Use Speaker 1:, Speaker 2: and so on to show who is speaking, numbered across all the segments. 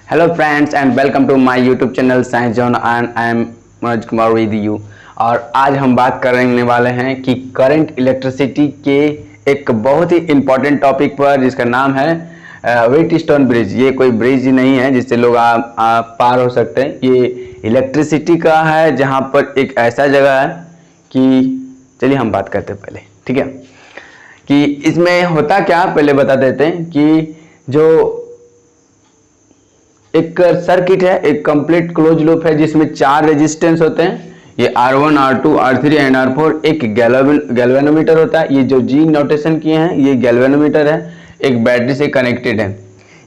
Speaker 1: Hello friends and welcome to my YouTube channel science zone and I am Manoj Kumar with you. और आज हम बात करने वाले हैं कि करंट इलेक्ट्रिसिटी के एक बहुत ही इम्पोर्टेंट टॉपिक पर जिसका नाम है व्हीटस्टोन ब्रिज। ये कोई ब्रिज नहीं है जिससे लोग पार हो सकते हैं, ये इलेक्ट्रिसिटी का है जहाँ पर एक ऐसा जगह है कि चलिए हम बात करते हैं पहले, ठीक है, कि इसमें होता क्या पहले बता देते हैं कि जो एक सर्किट है, एक कंप्लीट क्लोज लूप है जिसमें 4 रेजिस्टेंस होते हैं, ये R1, R2, R3 and R4। एक गैल्वेनोमीटर होता है, ये जो जी नोटेशन किए हैं ये गैल्वेनोमीटर है, एक बैटरी से कनेक्टेड है।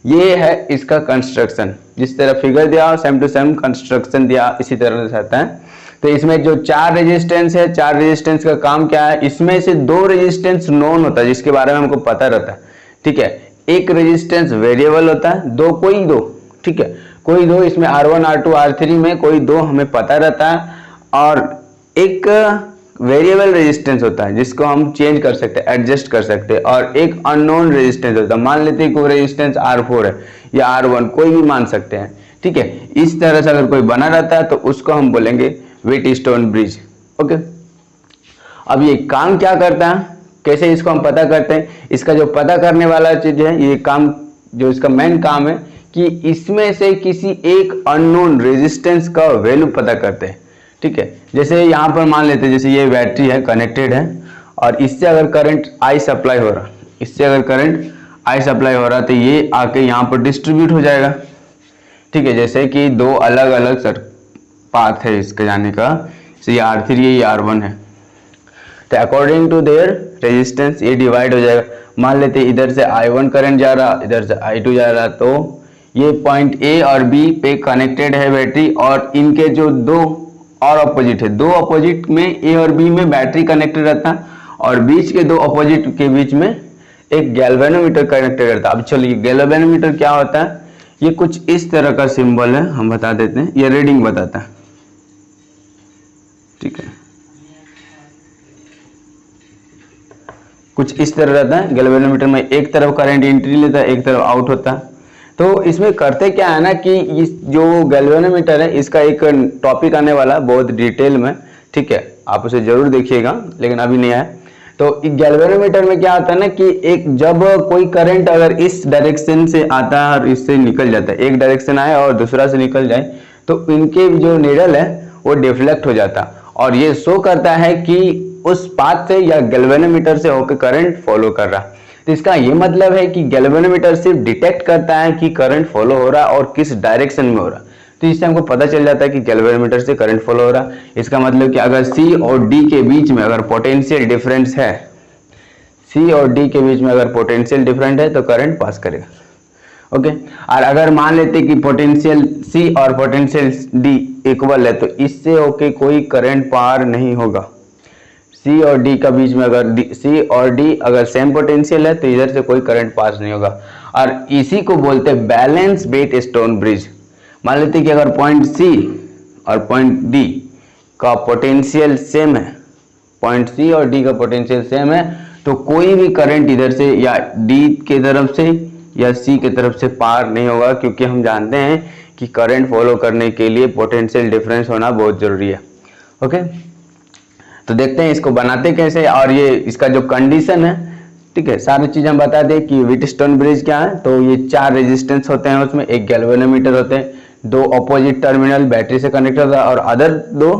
Speaker 1: ये है इसका कंस्ट्रक्शन, जिस तरह फिगर दिया सेम टू सेम कंस्ट्रक्शन दिया इसी तरह से आता है। तो इसमें जो 4 रेजिस्टेंस है, 4 रेजिस्टेंस का काम क्या है, इसमें से 2 रेजिस्टेंस नोन होता है जिसके बारे में हमको पता रहता है, ठीक है। एक रेजिस्टेंस वेरिएबल होता है, कोई दो, ठीक है, कोई दो, इसमें R1, R2, R3 में कोई दो हमें पता रहता है। और एक वेरिएबल रेजिस्टेंस होता है जिसको हम चेंज कर सकते हैं, एडजस्ट कर सकते हैं। और एक अननोन रेजिस्टेंस होता है, मान लेते हैं कोई रेजिस्टेंस R4 है या R1, कोई भी मान सकते हैं, ठीक है। इस तरह से अगर कोई बना रहता है तो उसको हम बोलेंगे व्हीटस्टोन ब्रिज, ओके। अब ये काम क्या करता है, कैसे इसको हम पता करते हैं, इसका जो पता करने वाला चीज है, ये काम जो इसका मेन काम है कि इसमें से किसी एक अननोन रेजिस्टेंस का वैल्यू पता करते हैं, ठीक है। जैसे यहाँ पर मान लेते हैं, जैसे ये बैटरी है, कनेक्टेड है, और इससे अगर करंट आई सप्लाई हो रहा, इससे अगर करंट आई सप्लाई हो रहा तो ये आके यहाँ पर डिस्ट्रीब्यूट हो जाएगा, ठीक है। जैसे कि 2 अलग अलग पाथ है इसके जाने का, जैसे ये R3 है, ये R1 है, तो अकॉर्डिंग टू देयर रेजिस्टेंस ये डिवाइड हो जाएगा। मान लेते इधर से I1 करंट जा रहा, इधर से I2 जा रहा, तो ये पॉइंट ए और बी पे कनेक्टेड है बैटरी, और इनके जो 2 और अपोजिट है, 2 अपोजिट में ए और बी में बैटरी कनेक्टेड रहता है, और बीच के 2 अपोजिट के बीच में एक गैल्वेनोमीटर कनेक्टेड रहता है। अब चलिए गैल्वेनोमीटर क्या होता है, ये कुछ इस तरह का सिंबल है, हम बता देते हैं, ये रीडिंग बताता है, ठीक है, कुछ इस तरह रहता है। गैल्वेनोमीटर में एक तरफ करंट एंट्री लेता है, एक तरफ आउट होता है। तो इसमें करते क्या है ना कि इस जो गैल्वेनोमीटर है इसका एक टॉपिक आने वाला बहुत डिटेल में, ठीक है, आप उसे जरूर देखिएगा, लेकिन अभी नहीं आया। तो गैल्वेनोमीटर में क्या होता है ना कि एक जब कोई करंट अगर इस डायरेक्शन से आता है और इससे निकल जाता है, एक डायरेक्शन आए और दूसरा से निकल जाए, तो इनके जो नीडल है वो डिफ्लेक्ट हो जाता है, और ये शो करता है कि उस पाथ से या गैल्वेनोमीटर से होकर करंट फॉलो कर रहा। तो इसका ये मतलब है कि गैल्वेनोमीटर सिर्फ डिटेक्ट करता है कि करंट फॉलो हो रहा और किस डायरेक्शन में हो रहा, तो इससे हमको पता चल जाता है कि गैल्वेनोमीटर से करंट फॉलो हो रहा। इसका मतलब कि अगर C और D के बीच में अगर पोटेंशियल डिफरेंस है, C और D के बीच में अगर पोटेंशियल डिफरेंट है तो करंट पास करेगा, ओके। और अगर मान लेते कि पोटेंशियल C और पोटेंशियल D इक्वल है तो इससे होके कोई करंट पार नहीं होगा। C और D का बीच में अगर C और D अगर सेम पोटेंशियल है तो इधर से कोई करंट पास नहीं होगा, और इसी को बोलते हैं बैलेंस व्हीटस्टोन ब्रिज। मान लेते कि अगर पॉइंट C और पॉइंट D का पोटेंशियल सेम है, पॉइंट C और D का पोटेंशियल सेम है, तो कोई भी करंट इधर से या D के तरफ से या C के तरफ से पार नहीं होगा, क्योंकि हम जानते हैं कि करंट फॉलो करने के लिए पोटेंशियल डिफरेंस होना बहुत जरूरी है, ओके। तो देखते हैं इसको बनाते कैसे, और ये इसका जो कंडीशन है, ठीक है, सारी चीज हम बता दें कि व्हीटस्टोन ब्रिज क्या है। तो ये 4 रेजिस्टेंस होते हैं, उसमें एक गैल्वेनोमीटर होते हैं, 2 अपोजिट टर्मिनल बैटरी से कनेक्ट होता है, और अदर 2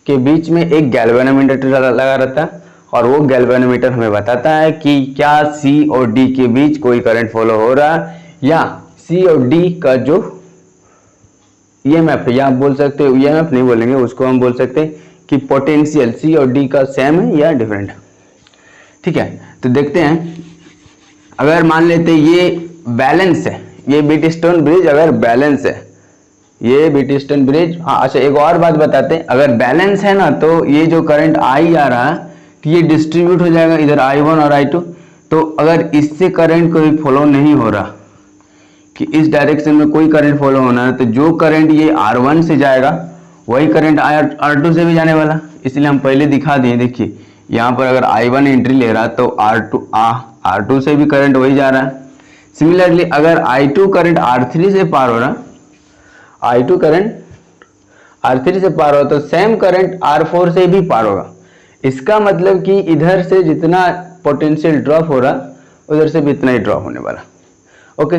Speaker 1: के बीच में एक गैल्वेनोमीटर लगा रहता है, और वो गैल्वेनोमीटर हमें बताता है कि क्या C और D के बीच कोई करंट फॉलो हो रहा है, या C और D का जो EMF है, या आप बोल सकते हो EMF नहीं बोलेंगे उसको, हम बोल सकते हैं कि पोटेंशियल C और D का सेम है या डिफरेंट है, ठीक है। तो देखते हैं, अगर मान लेते ये बैलेंस है, ये व्हीटस्टोन ब्रिज अगर बैलेंस है, ये व्हीटस्टोन ब्रिज, हाँ अच्छा एक और बात बताते हैं, अगर बैलेंस है ना तो ये जो करंट I आ रहा है तो ये डिस्ट्रीब्यूट हो जाएगा इधर I1 और I2। तो अगर इससे करंट कोई फॉलो नहीं हो रहा कि इस डायरेक्शन में कोई करंट फॉलो होना है, तो जो करंट ये R1 से जाएगा वही करंट R2 से भी जाने वाला, इसलिए हम पहले दिखा दिए। देखिए यहाँ पर अगर I1 एंट्री ले रहा तो R2 से भी करंट वही जा रहा है, सिमिलरली अगर I2 करंट R3 से पार हो रहा, I2 करंट R3 से पार हो तो सेम करंट R4 से भी पार होगा। इसका मतलब कि इधर से जितना पोटेंशियल ड्रॉप हो रहा उधर से भी इतना ही ड्रॉप होने वाला। ओके,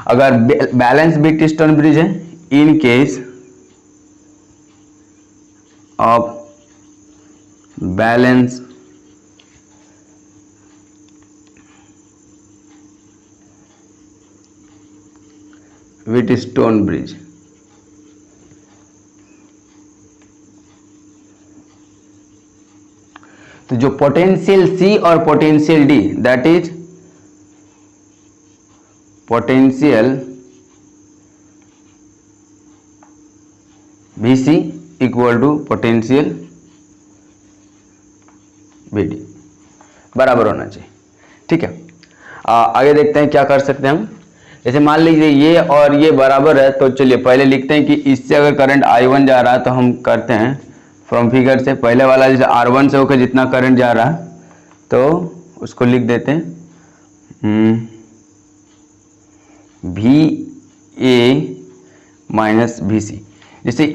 Speaker 1: अगर बैलेंस बिट स्टोन ब्रिज है, in case of balance wheatstone bridge, तो जो पोटेंशियल C और potential D, that is potential VC equal to potential VD बराबर होना चाहिए। ठीक है, आगे देखते हैं क्या कर सकते हैं हम। जैसे मान लीजिए ये और ये बराबर है, तो चलिए पहले लिखते हैं कि इससे अगर करंट I1 जा रहा है तो हम करते हैं फ्रॉम फिगर से, पहले वाला जैसे R1 से होकर जितना करंट जा रहा है तो उसको लिख देते हैं VA माइनस VC। जैसे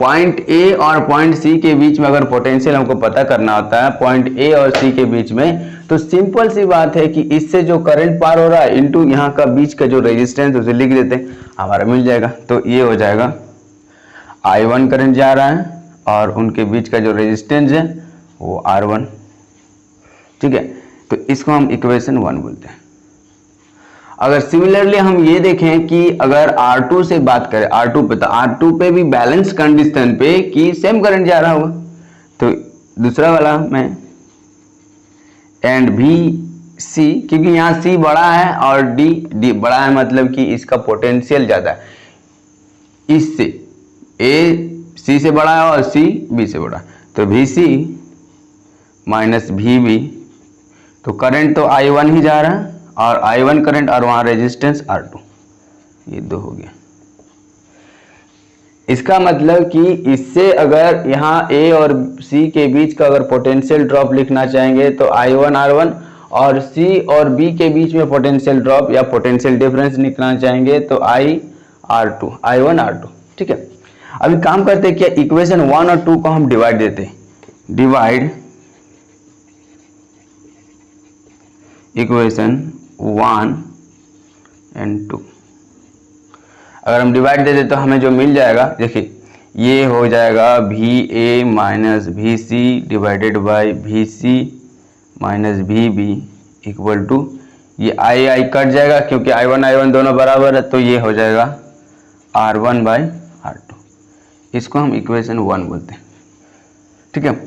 Speaker 1: पॉइंट A और पॉइंट C के बीच में अगर पोटेंशियल हमको पता करना होता है, पॉइंट A और C के बीच में, तो सिंपल सी बात है कि इससे जो करंट पार हो रहा है इनटू यहाँ का बीच का जो रेजिस्टेंस उसे लिख देते हैं, हमारा मिल जाएगा। तो ये हो जाएगा I1 करंट जा रहा है और उनके बीच का जो रेजिस्टेंस है वो R1। ठीक है, तो इसको हम इक्वेशन 1 बोलते हैं। अगर सिमिलरली हम ये देखें कि अगर R2 से बात करें, R2 पे, तो R2 पे भी बैलेंस कंडीशन पे कि सेम करंट जा रहा होगा, तो दूसरा वाला में एंड VC, क्योंकि यहाँ C बड़ा है और D बड़ा है, मतलब कि इसका पोटेंशियल ज्यादा है, इससे A C से बड़ा है और C B से बड़ा, तो VC माइनस VB, तो करंट तो I1 ही जा रहा है और I1 करंट और वहां रेजिस्टेंस R2, ये दो हो गया। इसका मतलब कि इससे अगर यहाँ A और C के बीच का अगर पोटेंशियल ड्रॉप लिखना चाहेंगे तो I1 R1, और C और B के बीच में पोटेंशियल ड्रॉप या पोटेंशियल डिफरेंस लिखना चाहेंगे तो I1 R2। ठीक है, अभी काम करते हैं क्या, इक्वेशन 1 और 2 को हम डिवाइड देते हैं, डिवाइड इक्वेशन 1 एंड 2। अगर हम डिवाइड दे दें तो हमें जो मिल जाएगा, देखिए ये हो जाएगा VA minus VC divided by VC minus VB equal to, ये I कट जाएगा क्योंकि I1 दोनों बराबर है, तो ये हो जाएगा R1 बाई R2। इसको हम इक्वेशन 1 बोलते हैं। ठीक है,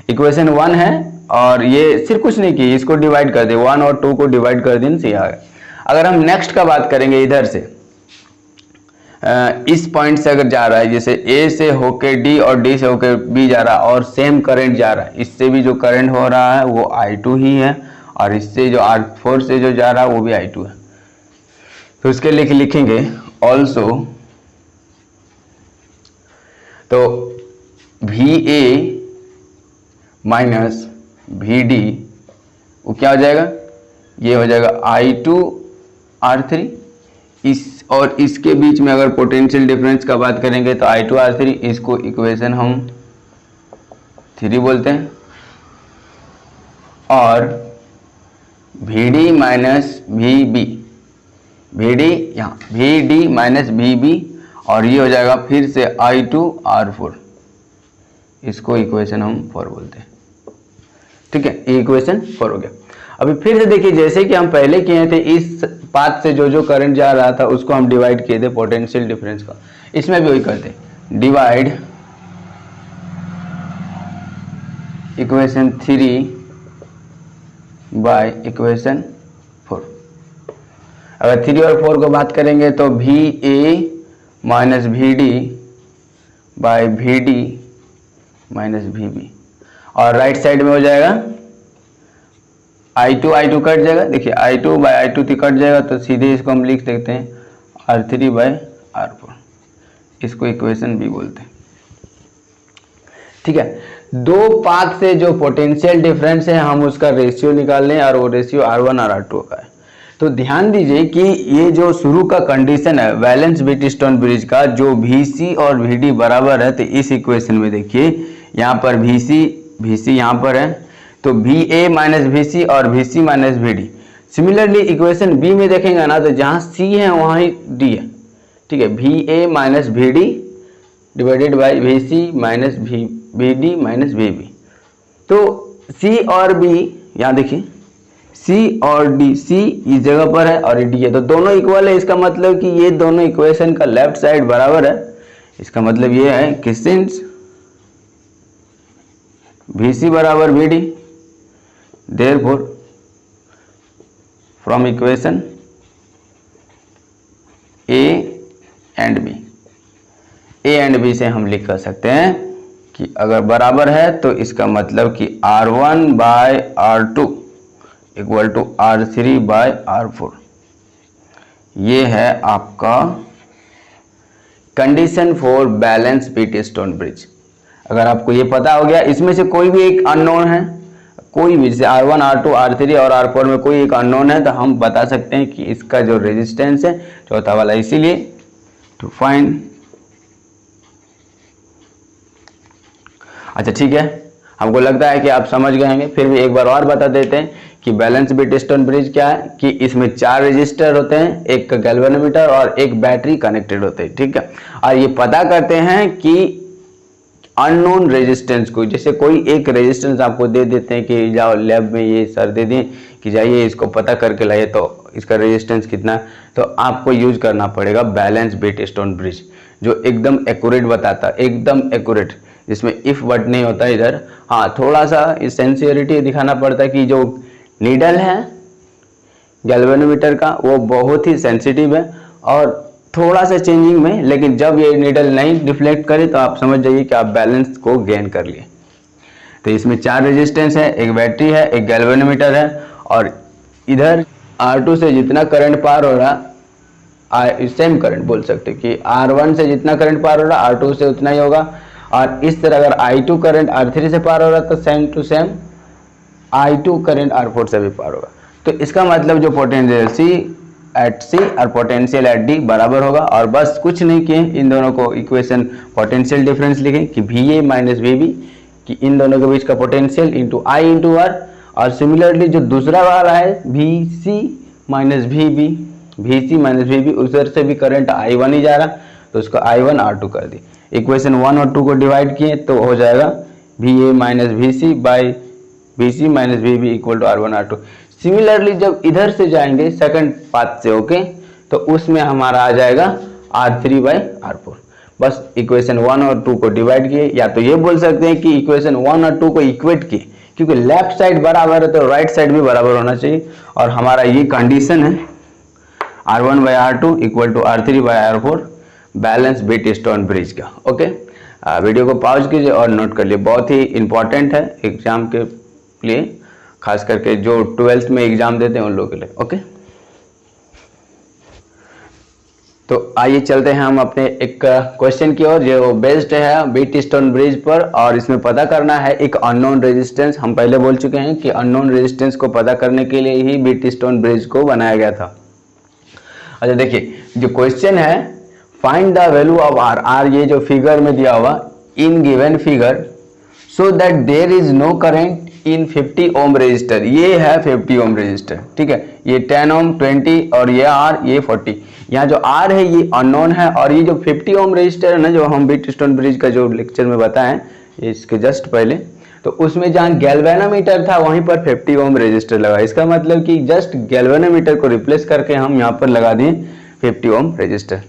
Speaker 1: इक्वेशन 1 है और ये सिर्फ कुछ नहीं की, इसको डिवाइड कर दे, 1 और 2 को डिवाइड कर देने से आ गया। अगर हम नेक्स्ट का बात करेंगे, इधर से इस पॉइंट से अगर जा रहा है, जैसे A से होके D और D से होके B जा रहा है और सेम करंट जा रहा है, इससे भी जो करंट हो रहा है वो I2 ही है और इससे जो R4 से जो जा रहा है वो भी I2 है। तो उसके लिए लिखेंगे ऑल्सो, तो VA माइनस VD वो क्या हो जाएगा, ये हो जाएगा I2 R3। इस और इसके बीच में अगर पोटेंशियल डिफरेंस का बात करेंगे तो I2 R3, इसको इक्वेशन हम 3 बोलते हैं। और VD माइनस VB, VD यहाँ VD माइनस VB, और ये हो जाएगा फिर से I2 R4, इसको इक्वेशन हम 4 बोलते हैं। ठीक है, ये इक्वेशन 4 हो गया। अभी फिर से देखिए, जैसे कि हम पहले किए थे, इस पाथ से जो करंट जा रहा था उसको हम डिवाइड किए थे पोटेंशियल डिफरेंस का, इसमें भी वही करते, डिवाइड इक्वेशन 3 बाय इक्वेशन 4। अगर 3 और 4 को बात करेंगे तो VA minus VD by VD minus VB, और राइट साइड में हो जाएगा I2 कट जाएगा, देखिए I2 बाय I2 कट जाएगा, तो सीधे इसको हम लिख सकते हैं R3 बाय R4, इसको इक्वेशन B बोलते हैं। ठीक है, दो पाथ से जो पोटेंशियल डिफरेंस है हम उसका रेशियो निकाल लें और वो रेशियो R1 और R2 का है। तो ध्यान दीजिए कि ये जो शुरू का कंडीशन है वैलेंस व्हीटस्टोन ब्रिज का, जो VC और VD बराबर है, तो इस इक्वेशन में देखिए यहाँ पर VC यहाँ पर है, तो VA माइनस VC और VC minus VD। Similarly equation B में देखेंगे ना, तो जहाँ C है वहाँ ही D है, ठीक है। VA minus VD divided by VC minus VD minus VB। तो C और B यहाँ देखिए, C और D, C इस जगह पर है और D है, तो दोनों इक्वल है। इसका मतलब कि ये दोनों इक्वेशन का लेफ्ट साइड बराबर है। इसका मतलब ये है कि सिंस VC बराबर VD, therefore from equation A and B से हम लिख कर सकते हैं कि अगर बराबर है तो इसका मतलब कि R1 by R2 equal to R3 by R4। ये है आपका condition for balance wheatstone bridge. अगर आपको ये पता हो गया, इसमें से कोई भी एक अननोन है, कोई भी, जैसे R1 R2 R3 और R4 में कोई एक अननोन है, तो हम बता सकते हैं कि इसका जो रेजिस्टेंस है चौथा वाला। इसीलिए टू फाइंड, अच्छा ठीक है, हमको लगता है कि आप समझ गए होंगे, फिर भी एक बार और बता देते हैं कि बैलेंस व्हीटस्टोन ब्रिज क्या है। कि इसमें 4 रजिस्टर होते हैं, एक गैल्वेनोमीटर और एक बैटरी कनेक्टेड होते हैं, ठीक है। और ये पता करते हैं कि अननोन रेजिस्टेंस को, जैसे कोई एक रेजिस्टेंस आपको दे देते हैं कि जाओ लैब में, ये सर दे दें कि जाइए इसको पता करके लाइए तो इसका रेजिस्टेंस कितना, तो आपको यूज करना पड़ेगा बैलेंस व्हीटस्टोन ब्रिज, जो एकदम एक्यूरेट बताता है, एकदम एक्यूरेट, जिसमें इफ बट नहीं होता इधर। हाँ, थोड़ा सा सेंसिटिविटी दिखाना पड़ता है कि जो नीडल है गैल्वेनोमीटर का वो बहुत ही सेंसिटिव है और थोड़ा सा चेंजिंग में, लेकिन जब ये नीडल नहीं डिफ्लेक्ट करे तो आप समझ जाइए कि आप बैलेंस को गेन कर लिए। तो इसमें 4 रेजिस्टेंस है, एक बैटरी है, एक गैल्वेनोमीटर है, और इधर R2 से जितना करंट पार हो रहा, सेम करंट बोल सकते कि R1 से जितना करंट पार हो रहा R2 से उतना ही होगा। और इस तरह अगर I2 करंट R3 से पार हो रहा तो same to same I2 current R4 से भी पार होगा। तो इसका मतलब जो पोटेंशियल C एट C और पोटेंशियल एट D बराबर होगा। और बस कुछ नहीं किए, इन दोनों को इक्वेशन पोटेंशियल डिफरेंस लिखें कि VA माइनस VB, कि इन दोनों के बीच का potential into I into R। और सिमिलरली जो दूसरा वाला है VC माइनस VB, उधर से भी करंट I1 ही जा रहा, तो उसको I1 R2 कर दी। इक्वेशन 1 और 2 को डिवाइड किए तो हो जाएगा VA minus VC by VC minus VB equal to R1 R2। Similarly जब इधर से जाएंगे सेकंड पाथ से, ओके, तो उसमें हमारा आ जाएगा R3 बाई R4। बस इक्वेशन 1 और 2 को डिवाइड किए, या तो ये बोल सकते हैं कि इक्वेशन 1 और 2 को इक्वेट किए, क्योंकि लेफ्ट साइड बराबर है तो राइट साइड भी बराबर होना चाहिए। और हमारा ये कंडीशन है R1 by R2 equal to R3 by R4 balance wheatstone bridge का। ओके, वीडियो को पॉज कीजिए और नोट कर लिए, बहुत ही इंपॉर्टेंट है एग्जाम के लिए, खास करके जो 12th में एग्जाम देते हैं उन लोगों के लिए। ओके, तो आइए चलते हैं हम अपने एक क्वेश्चन की ओर, जो बेस्ड है व्हीटस्टोन ब्रिज पर, और इसमें पता करना है एक अननोन रेजिस्टेंस। हम पहले बोल चुके हैं कि अननोन रेजिस्टेंस को पता करने के लिए ही व्हीटस्टोन ब्रिज को बनाया गया था। अच्छा देखिए, जो क्वेश्चन है find the value of R, R ये जो फिगर में दिया हुआ in given figure so that there is no current in 50 ohm resistor. ये है 50 ओम रेजिस्टर, ठीक है, ये 10 ओम 20 और ये R ये 40। यहाँ जो R है ये अननोन है, और ये जो 50 ओम रेजिस्टर है ना, जो हम व्हीटस्टोन ब्रिज का जो लेक्चर में बताएं इसके जस्ट पहले, तो उसमें जहाँ गैल्वेनोमीटर था वहीं पर 50 ओम रेजिस्टर लगा। इसका मतलब कि जस्ट गैल्वेनोमीटर को रिप्लेस करके हम यहाँ पर लगा दिए 50 ओम रेजिस्टर।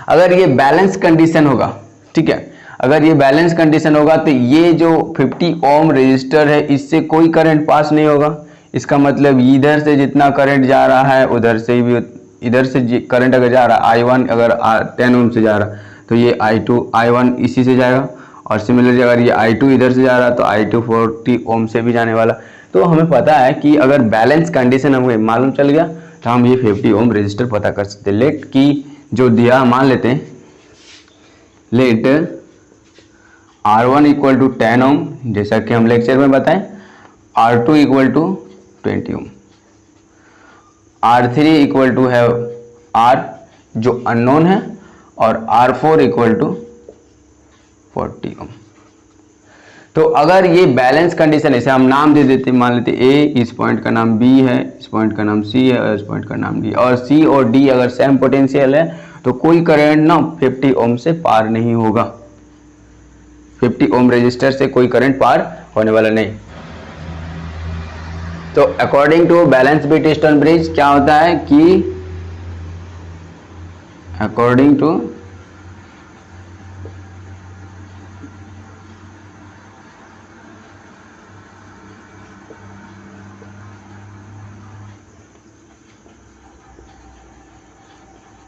Speaker 1: अगर ये बैलेंस कंडीशन होगा, ठीक है, अगर ये बैलेंस कंडीशन होगा तो ये जो 50 ओम रेजिस्टर है इससे कोई करंट पास नहीं होगा। इसका मतलब इधर से जितना करंट जा रहा है उधर से भी, इधर से करंट अगर जा रहा है I1 अगर 10 ओम से जा रहा तो ये I2 I1 इसी से जाएगा, और सिमिलरली अगर ये I2 इधर से जा रहा तो I2 40 ओम से भी जाने वाला। तो हमें पता है कि अगर बैलेंस कंडीशन हमें मालूम चल गया तो हम ये 50 ओम रेजिस्टर पता कर सकते हैं। लेट की जो दिया मान लेते हैं, लेट R1 इक्वल टू 10 ओम, जैसा कि हम लेक्चर में बताएं, R2 equal to 20 ohm, R3 equal to है R जो अननोन है, और R4 इक्वल टू 40 ओम। तो अगर ये बैलेंस कंडीशन, ऐसे हम नाम दे देते, मान लेते ए, इस पॉइंट का नाम बी है, इस पॉइंट का नाम सी है, और इस पॉइंट का नाम डी, और सी और डी अगर सेम पोटेंशियल है तो कोई करंट ना 50 ओम से पार नहीं होगा। 50 ओम रेजिस्टर से कोई करंट पार होने वाला नहीं। तो according to balance wheatstone bridge क्या होता है कि according to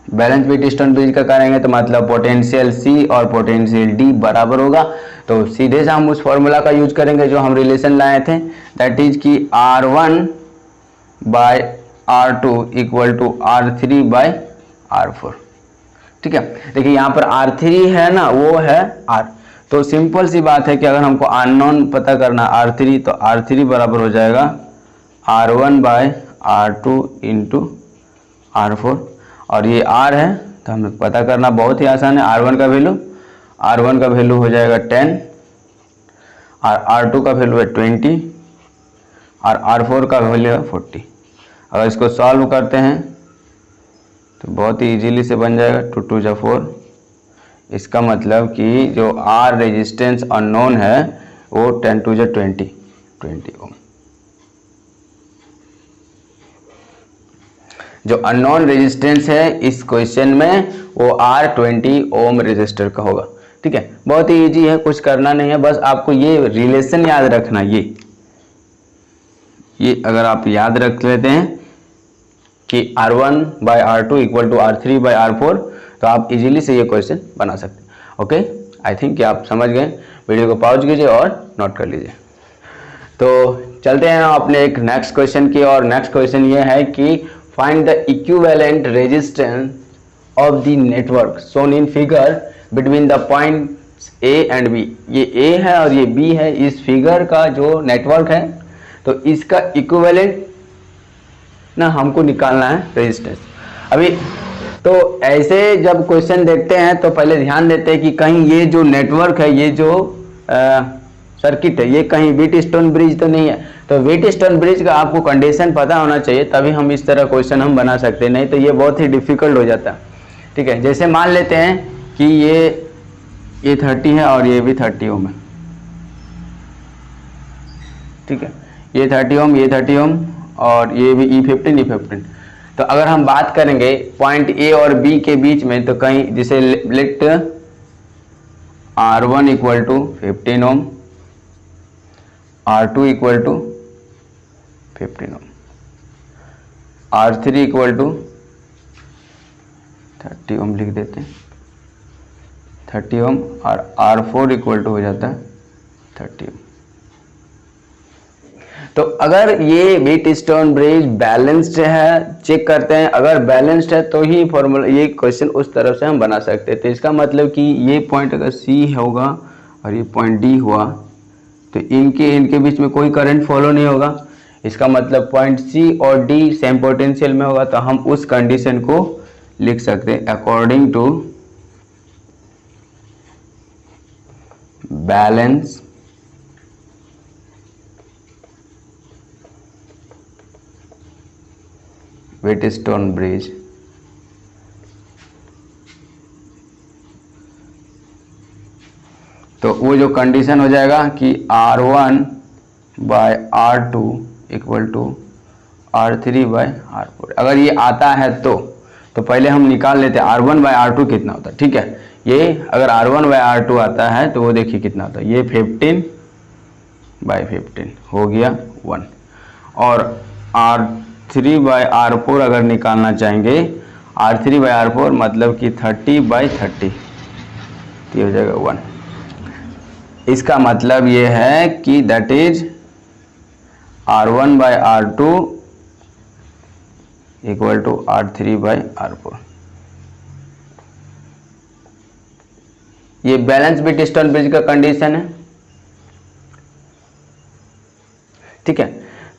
Speaker 1: balance wheatstone bridge का करेंगे तो मतलब पोटेंशियल C और पोटेंशियल D बराबर होगा। तो सीधे से हम उस फॉर्मूला का यूज करेंगे जो हम रिलेशन लाए थे, दैट इज कि R1 by R2 equal to R3 by R4। ठीक है, देखिए यहाँ पर R3 है ना, वो है R। तो सिंपल सी बात है कि अगर हमको अननोन पता करना R3, तो R3 बराबर हो जाएगा R1 by R2 into R4, और ये R है तो हमें पता करना बहुत ही आसान है। R1 का वैल्यू हो जाएगा 10, और R2 का वैल्यू है 20, और R4 का वैल्यू है 40। अगर इसको सॉल्व करते हैं तो बहुत ही इजीली से बन जाएगा 2 2 जा 4। इसका मतलब कि जो R रेजिस्टेंस अननोन है वो 10 2 जा 20 ओम। जो अननोन रेजिस्टेंस है इस क्वेश्चन में वो R20 ओम रेजिस्टर का होगा। ठीक है, बहुत ही इजी है, कुछ करना नहीं है, बस आपको ये रिलेशन याद रखना। ये अगर आप याद रख लेते हैं कि R1 by R2 equal to R3 by R4, तो आप इजीली से ये क्वेश्चन बना सकते हैं। ओके, आई थिंक कि आप समझ गए। वीडियो को पॉज कीजिए और नोट कर लीजिए। तो चलते हैं अपने एक नेक्स्ट क्वेश्चन की, और नेक्स्ट क्वेश्चन ये है कि find the equivalent resistance of the network shown in figure between the points A and B। ये A है और ये B है। इस फिगर का जो नेटवर्क है तो इसका इक्विवेलेंट ना हमको निकालना है रेजिस्टेंस। अभी तो ऐसे जब क्वेश्चन देखते हैं तो पहले ध्यान देते हैं कि कहीं ये जो नेटवर्क है, ये जो सर्किट है, ये कहीं व्हीटस्टोन ब्रिज तो नहीं है। तो व्हीटस्टोन ब्रिज का आपको कंडीशन पता होना चाहिए, तभी हम इस तरह क्वेश्चन हम बना सकते हैं, नहीं तो ये बहुत ही डिफिकल्ट हो जाता है। ठीक है, जैसे मान लेते हैं कि ये 30 है और ये भी 30 ओम है। ठीक है, ये 30 ओम, ये 30 ओम, और ये भी E15। तो अगर हम बात करेंगे पॉइंट A और B के बीच में, तो कहीं जिसे let R1 equal to 15 ohm, R2 equal to 15 ohm, R3 equal to 30 ohm लिख देते हैं, 30 ओम, और R4 इक्वल टू हो जाता है 30 ओम। तो अगर ये व्हीटस्टोन ब्रिज बैलेंस्ड है, चेक करते हैं, अगर बैलेंस्ड है तो ही फॉर्मूला, ये क्वेश्चन उस तरफ से हम बना सकते हैं। तो इसका मतलब कि ये पॉइंट अगर C होगा और ये पॉइंट D हुआ, तो इनके बीच में कोई करंट फॉलो नहीं होगा। इसका मतलब पॉइंट C और D सेम पोटेंशियल में होगा। तो हम उस कंडीशन को लिख सकते हैं according to balance wheatstone bridge तो वो जो कंडीशन हो जाएगा कि R1 by R2 equal to R3 by R4। अगर ये आता है तो पहले हम निकाल लेते हैं R1 बाय R2 कितना होता है। ठीक है, ये अगर R1 बाय R2 आता है तो वो देखिए कितना होता है, ये 15 बाय 15 हो गया 1, और R3 बाय R4 अगर निकालना चाहेंगे, R3 बाय R4 मतलब कि 30 बाय 30, ये हो जाएगा 1। इसका मतलब ये है कि that is R1 by R2 equal to R3 by R4। ये बैलेंस व्हीटस्टोन ब्रिज का कंडीशन है। ठीक है,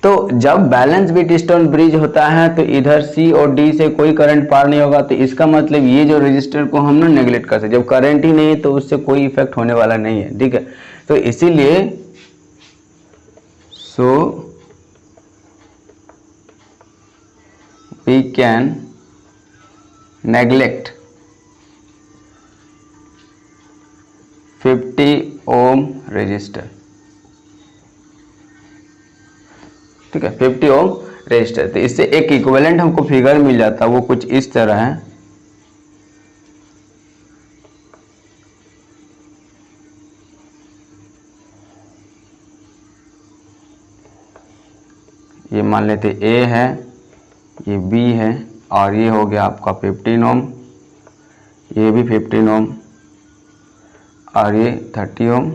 Speaker 1: तो जब बैलेंस बिट स्टोन ब्रिज होता है तो इधर सी और डी से कोई करंट पार नहीं होगा, तो इसका मतलब ये जो रजिस्टर को हम ना नेगलेक्ट कर सकते, जब करंट ही नहीं है तो उससे कोई इफेक्ट होने वाला नहीं है, ठीक है। तो इसीलिए so we can neglect 50 ohm resistor, ठीक है, 50 ओम रजिस्टर। तो इससे एक इक्विवेलेंट हमको फिगर मिल जाता है, वो कुछ इस तरह है। ये मान लेते ए है, ये बी है, और ये हो गया आपका 15 ओम, ये भी 15 ओम, और ये 30 ओम,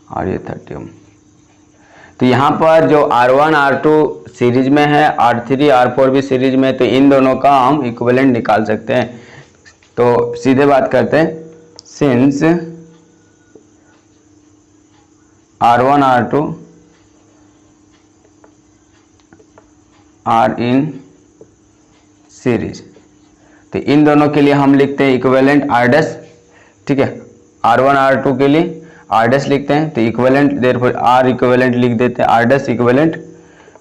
Speaker 1: और ये 30 ओम। तो यहाँ पर जो R1 R2 सीरीज में है, R3 R4 भी सीरीज में है, तो इन दोनों का हम इक्विवेलेंट निकाल सकते हैं। तो सीधे बात करते हैं, since R1 R2 are in series, तो इन दोनों के लिए हम लिखते हैं इक्विवेलेंट R डैश, ठीक है। R1 R2 के लिए R डैश लिखते हैं, तो इक्विवेलेंट देयरफॉर R इक्विवेलेंट लिख देते हैं, R डैश इक्विवेलेंट।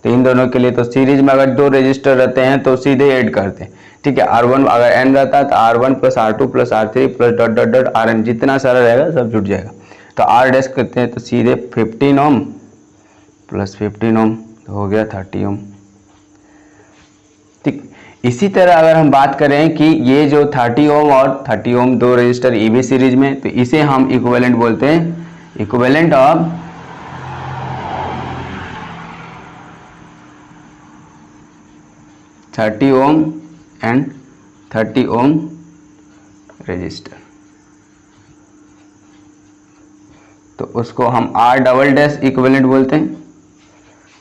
Speaker 1: तो इन दोनों के लिए तो सीरीज में अगर दो रजिस्टर रहते हैं तो सीधे ऐड करते हैं, ठीक है। R1 अगर n रहता है तो R1 plus R2 plus R3 plus dot dot dot Rn, जितना सारा रहेगा सब जुट जाएगा। तो R डैश करते हैं तो सीधे 15 ओम प्लस 15 ओम हो गया 30 ओम, ठीक। इसी तरह अगर हम बात करें कि ये जो 30 ओम और 30 ओम दो रजिस्टर ये भी सीरीज में, तो इसे हम इक्विवेलेंट बोलते हैं, equivalent of 30 ohm and 30 ohm resistor. तो उसको हम R डबल डैश इक्विवेलेंट बोलते हैं,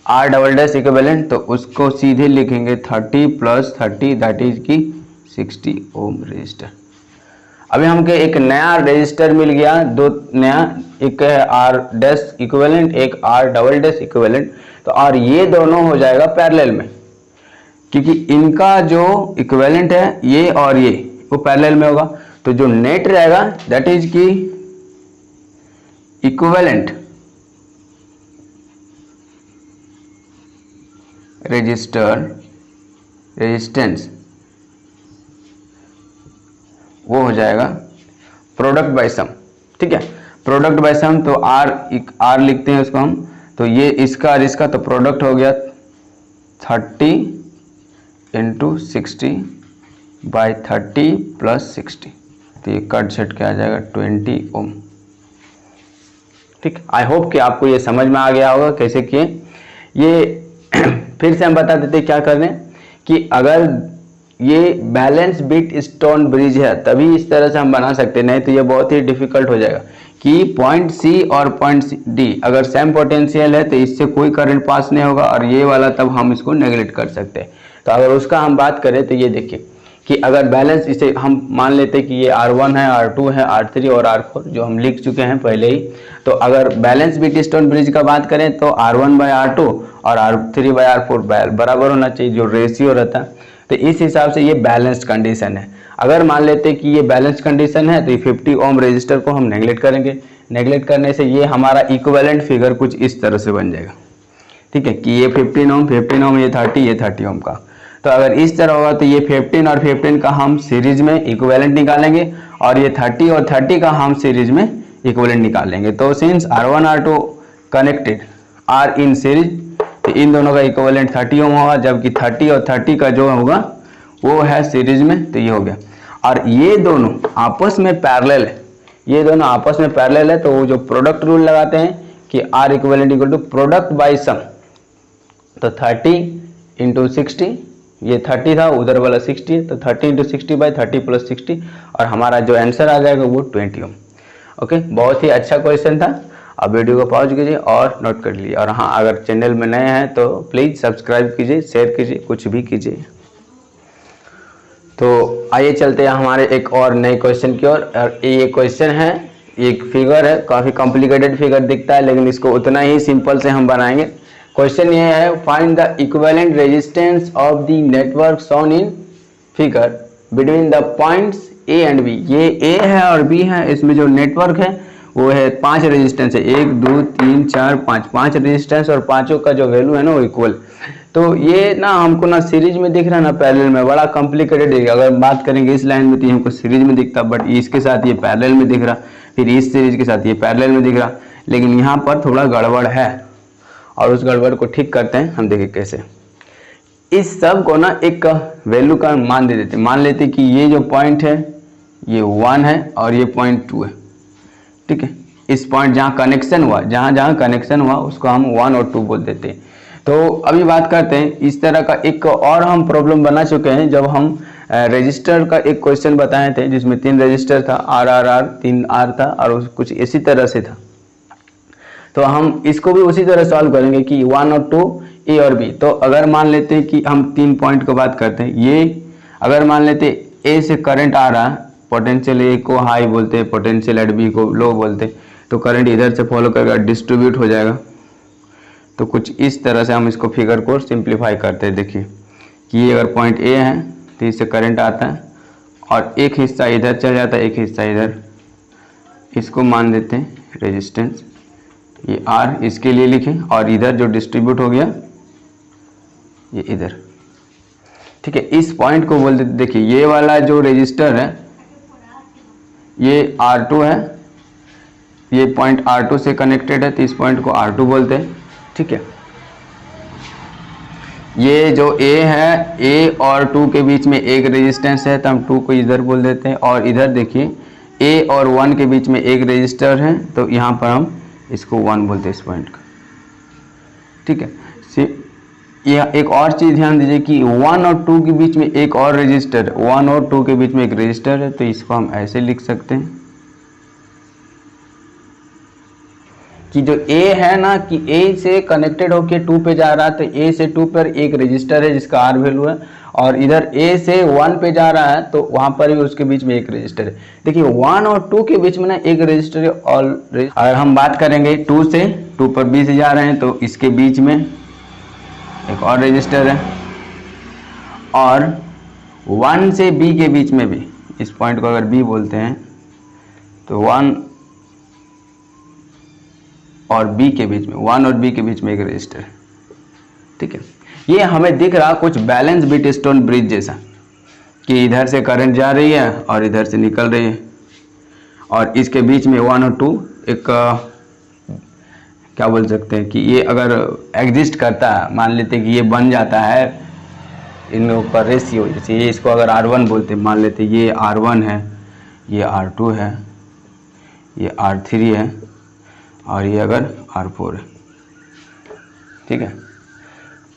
Speaker 1: R डबल डैश इक्विवेलेंट। तो उसको सीधे लिखेंगे 30 प्लस 30 दैट इज की 60 ओम रजिस्टर। अभी हमको एक नया रजिस्टर मिल गया, दो नया, एक है R डैश इक्विवेलेंट, एक R डबल डैश इक्विवेलेंट। तो और ये दोनों हो जाएगा पैरेलल में, क्योंकि इनका जो इक्विवेलेंट है ये और ये वो पैरेलल में होगा। तो जो नेट रहेगा दैट इज की इक्विवेलेंट रेजिस्टेंस वो हो जाएगा प्रोडक्ट बाय सम, ठीक है। प्रोडक्ट बाय सम, तो R लिखते हैं उसको हम, तो ये इसका और इसका, तो प्रोडक्ट हो गया 30 इंटू 60 बाई 30 प्लस 60, तो ये कट सेट क्या आ जाएगा 20 ओम, ठीक। आई होप कि आपको ये समझ में आ गया होगा कैसे किए ये। फिर से हम बता देते क्या करने, कि अगर ये बैलेंस बिट स्टोन ब्रिज है तभी इस तरह से हम बना सकते, नहीं तो ये बहुत ही डिफिकल्ट हो जाएगा। कि पॉइंट सी और पॉइंट डी अगर सेम पोटेंशियल है तो इससे कोई करंट पास नहीं होगा, और ये वाला तब हम इसको नेगलेक्ट कर सकते हैं। तो अगर उसका हम बात करें तो ये देखिए कि अगर बैलेंस, इसे हम मान लेते हैं कि ये R1 है, R2 है, R3 और R4 जो हम लिख चुके हैं पहले ही। तो अगर बैलेंस बिट स्टोन ब्रिज का बात करें तो R1 बाय R2 और R3 बाय R4 बराबर होना चाहिए, जो रेशियो रहता है। तो इस हिसाब से ये बैलेंस्ड कंडीशन है। अगर मान लेते हैं कि ये बैलेंस्ड कंडीशन है तो ये 50 ओम रजिस्टर को हम नेगलेक्ट करेंगे। नेगलेक्ट करने से ये हमारा इक्विवेलेंट फिगर कुछ इस तरह से बन जाएगा, ठीक है, कि ये 15 ओम, ये 30 ओम का। तो अगर इस तरह होगा तो ये 15 और 15 का हम सीरीज में इक्विवेलेंट निकालेंगे, और ये 30 और 30 का हम सीरीज में इक्विवेलेंट निकालेंगे। तो since R1 R2 connected are in series, तो इन दोनों का इक्विवेलेंट 30 ओम होगा, जबकि 30 और 30 का जो होगा वो है सीरीज में, तो ये हो गया। और ये दोनों आपस में पैरेलल है, ये दोनों आपस में पैरेलल है, तो वो जो प्रोडक्ट रूल लगाते हैं कि R equivalent equal to product by sum. तो 30 इंटू 60, ये 30 था, उधर वाला 60 है, तो 30 इंटू 60 बाई 30 प्लस 60, और हमारा जो आंसर आ जाएगा वो 20 ओम। ओके, बहुत ही अच्छा क्वेश्चन था। अब वीडियो को पॉज कीजिए और नोट कर लीजिए। और हाँ, अगर चैनल में नए हैं तो प्लीज़ सब्सक्राइब कीजिए, शेयर कीजिए, कुछ भी कीजिए। तो आइए चलते हैं हमारे एक और नए क्वेश्चन की ओर। और ये क्वेश्चन है, एक फिगर है, काफ़ी कॉम्प्लिकेटेड फिगर दिखता है, लेकिन इसको उतना ही सिंपल से हम बनाएंगे। क्वेश्चन ये है, find the equivalent resistance of the network shown in figure between the points A and B. ये ए है और बी है, इसमें जो नेटवर्क है वो है 5 रेजिस्टेंस है, 1 2 3 4 5, 5 रेजिस्टेंस और पांचों का जो वैल्यू है ना वो इक्वल। तो ये ना हमको ना सीरीज में दिख रहा है ना पैरेलल में, बड़ा कॉम्प्लिकेटेड है। अगर बात करेंगे इस लाइन में तो हमको सीरीज में दिखता, बट इसके साथ ये पैरेलल में दिख रहा, फिर इस सीरीज के साथ ये पैरेलल में दिख रहा, लेकिन यहाँ पर थोड़ा गड़बड़ है और उस गड़बड़ को ठीक करते हैं। हम देखें कैसे। इस सब को ना एक वैल्यू का मान दे देते, मान लेते कि ये जो पॉइंट है ये 1 है और ये पॉइंट 2 है, ठीक है। इस पॉइंट जहाँ कनेक्शन हुआ, जहाँ जहाँ कनेक्शन हुआ उसको हम 1 और 2 बोल देते हैं। तो अभी बात करते हैं इस तरह का एक और हम प्रॉब्लम बना चुके हैं, जब हम रजिस्टर का एक क्वेश्चन बताए थे जिसमें 3 रजिस्टर था, RRR 3R था और कुछ इसी तरह से था। तो हम इसको भी उसी तरह सॉल्व करेंगे कि 1 और 2 ए और बी। तो अगर मान लेते हैं कि हम 3 पॉइंट को बात करते हैं, ये अगर मान लेते ए से करंट आ रहा है, पोटेंशियल ए को हाई बोलते हैं, पोटेंशियल एट बी को लो बोलते हैं, तो करंट इधर से फॉलो करेगा, डिस्ट्रीब्यूट हो जाएगा। तो कुछ इस तरह से हम इसको फिगर को सिंप्लीफाई करते हैं। देखिए कि ये अगर पॉइंट ए है तो इससे करंट आता है और एक हिस्सा इधर चल जाता है, एक हिस्सा इधर, इसको मान लेते हैं रेजिस्टेंस, ये R इसके लिए लिखें, और इधर जो डिस्ट्रीब्यूट हो गया ये इधर, ठीक है। इस पॉइंट को बोल देते, देखिए ये वाला जो रेजिस्टर है ये R2 है, ये पॉइंट R2 से कनेक्टेड है तो इस पॉइंट को R2 बोलते हैं, ठीक है। ये जो A है, A और 2 के बीच में एक रेजिस्टेंस है तो हम 2 को इधर बोल देते हैं, और इधर देखिए A और 1 के बीच में एक रेजिस्टर है तो यहाँ पर हम इसको 1 बोलते हैं, इस पॉइंट का, ठीक है। यह एक और चीज़ ध्यान दीजिए कि 1 और 2 के बीच में एक और रेजिस्टर, 1 और 2 के बीच में एक रेजिस्टर है तो इसको हम ऐसे लिख सकते हैं कि जो A है ना, कि A से कनेक्टेड होके 2 पे जा रहा है तो A से 2 पर एक रेजिस्टर है जिसका R वैल्यू है, और इधर A से 1 पे जा रहा है तो वहाँ पर भी उसके बीच में एक रेजिस्टर है। देखिए 1 और 2 के बीच में ना एक रेजिस्टर है। और अगर हम बात करेंगे 2 से 2 पर B से जा रहे हैं तो इसके बीच में एक और रेजिस्टर है, और 1 से B के बीच में भी, इस पॉइंट को अगर B बोलते हैं तो 1 और B के बीच में, 1 और B के बीच में एक रेजिस्टर है, ठीक है। ये हमें दिख रहा कुछ बैलेंस बिट स्टोन ब्रिज जैसा, कि इधर से करंट जा रही है और इधर से निकल रही है, और इसके बीच में 1 और 2 एक क्या बोल सकते हैं कि ये अगर एग्जिस्ट करता है, मान लेते हैं कि ये बन जाता है इन लोगों का रेशियो, जैसे ये इसको अगर R1 बोलते हैं, मान लेते हैं ये R1 है, ये R2 है, ये R3 है और ये अगर R4 है, ठीक है।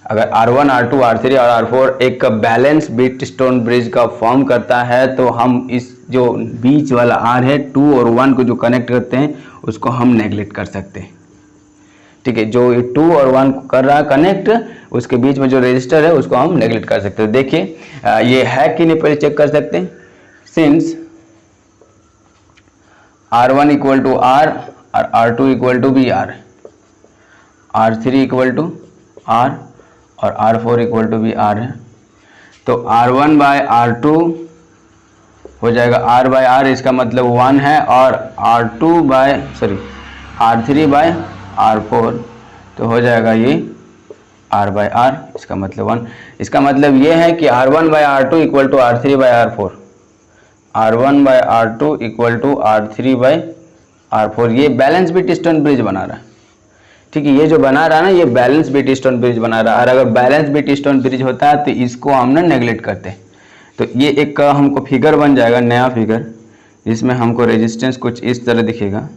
Speaker 1: अगर R1, R2, R3 और R4 एक बैलेंस बिट स्टोन ब्रिज का फॉर्म करता है तो हम इस जो बीच वाला R है, 2 और 1 को जो कनेक्ट करते हैं उसको हम नेगलेक्ट कर सकते हैं, ठीक है। जो 2 और 1 को कर रहा है कनेक्ट, उसके बीच में जो रजिस्टर है उसको हम नेगलेक्ट कर सकते हैं। देखिए ये है कि नहीं पहले चेक कर सकते हैं। Since R1 equal to R और R2 इक्वल टू भी R, R3 equal to R और R4 इक्वल टू भी R है, तो R1 बाय R2 हो जाएगा R बाय R, इसका मतलब 1 है, और R3 बाय R4 तो हो जाएगा ये R बाय R, इसका मतलब 1। इसका मतलब ये है कि R1 by R2 equal to R3 by R4, R1 by R2 equal to R3 by R4। ये बैलेंस बिट स्टोन ब्रिज बना रहा है, ठीक है। ये जो बना रहा है ना, ये बैलेंस बिट स्टोन ब्रिज बना रहा है, और अगर बैलेंस बिट स्टोन ब्रिज होता है तो इसको हम ना नेगलेक्ट करते हैं। तो ये एक हमको फिगर बन जाएगा, नया फिगर, जिसमें हमको रेजिस्टेंस कुछ इस तरह दिखेगा।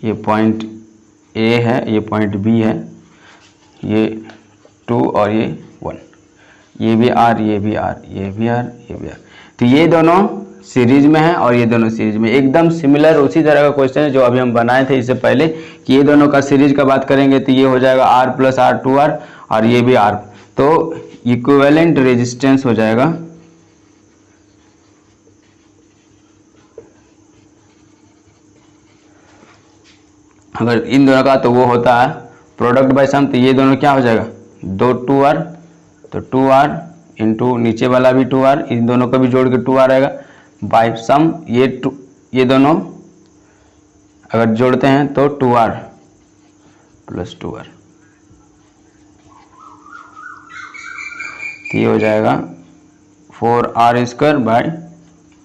Speaker 1: ये पॉइंट A है, ये पॉइंट B है, ये 2 और ये 1, ये भी R, ये भी R, ये भी R, ये भी R। तो ये दोनों सीरीज में है और ये दोनों सीरीज में, एकदम सिमिलर उसी तरह का क्वेश्चन है जो अभी हम बनाए थे इससे पहले, कि ये दोनों का सीरीज का बात करेंगे तो ये हो जाएगा R प्लस R 2R और ये भी R। तो इक्विवेलेंट रेजिस्टेंस हो जाएगा अगर इन दोनों का तो वो होता है प्रोडक्ट बाय सम, तो ये दोनों क्या हो जाएगा 2 2r, तो 2r इंटू नीचे वाला भी 2r, इन दोनों को भी जोड़ के 2r आएगा बाय सम, ये दोनों अगर जोड़ते हैं तो 2r प्लस 2r, तो ये हो जाएगा 4r स्क्वायर बाय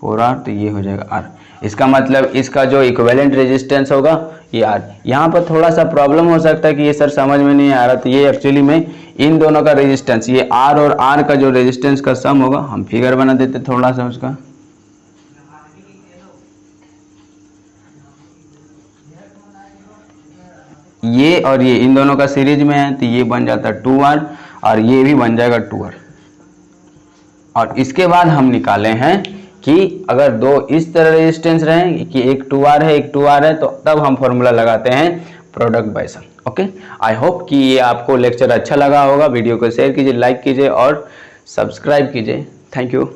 Speaker 1: 4r, तो ये हो जाएगा r। इसका मतलब इसका जो इक्विवेलेंट रेजिस्टेंस होगा ये r। यहाँ पर थोड़ा सा प्रॉब्लम हो सकता है कि ये सर समझ में नहीं आ रहा, तो ये एक्चुअली में इन दोनों का रेजिस्टेंस, ये r और r का जो रेजिस्टेंस का सम होगा, हम फिगर बना देते थोड़ा सा उसका। ये और ये इन दोनों का सीरीज में है, तो ये बन जाता है 2r और ये भी बन जाएगा 2r। और इसके बाद हम निकाले हैं कि अगर दो इस तरह रेजिस्टेंस रहें कि एक 2r है एक 2r है, तो तब हम फॉर्मूला लगाते हैं product by sum. Okay, I hope कि ये आपको लेक्चर अच्छा लगा होगा। वीडियो को शेयर कीजिए, लाइक कीजिए और सब्सक्राइब कीजिए। Thank you.